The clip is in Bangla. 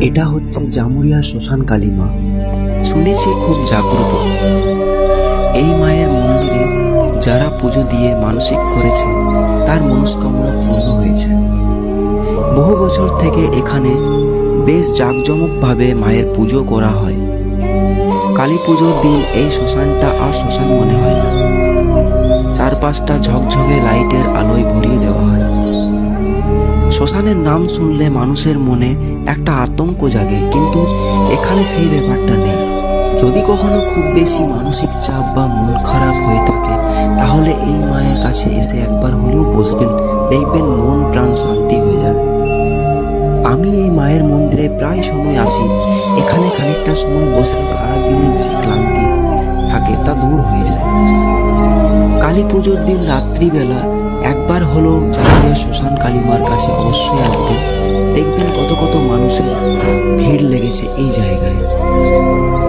এটা হচ্ছে জামুরিয়ার শ্মশান কালী মা। শুনেছি খুব জাগ্রত। এই মায়ের মন্দিরে যারা পুজো দিয়ে মানসিক করেছে তার মনস্কামনা পূর্ণ হয়েছে। বহু বছর থেকে এখানে বেশ জাঁকজমকভাবে মায়ের পুজো করা হয়। কালী পুজোর দিন এই শ্মশানটা আর শ্মশান মনে হয় না। চারপাশটা ঝকঝকে লাইটের আলোয় ভরিয়ে দেওয়া হয়। শ্মশানের নাম শুনলে মানুষের মনে একটা আতঙ্ক জাগে, কিন্তু এখানে সেই ব্যাপারটা নেই। যদি কখনো খুব বেশি মানসিক চাপ বা মন খারাপ হয়ে থাকে তাহলে এই মায়ের কাছে এসে একবার হলেও বসবেন, দেখবেন মন প্রাণ শান্তি হয়ে যাবে। আমি এই মায়ের মন্দিরে প্রায় সময় আসি। এখানে খানিকটা সময় বসে সারাদিনের যে ক্লান্তি থাকে তা দূর হয়ে যায়। কালী পুজোর দিন রাত্রিবেলা একবার হলো জামুরিয়া শ্মশান কালীমার কাছে অবশ্যই আসবেন, দেখবেন কত কত মানুষের ভিড় লেগেছে এই জায়গায়।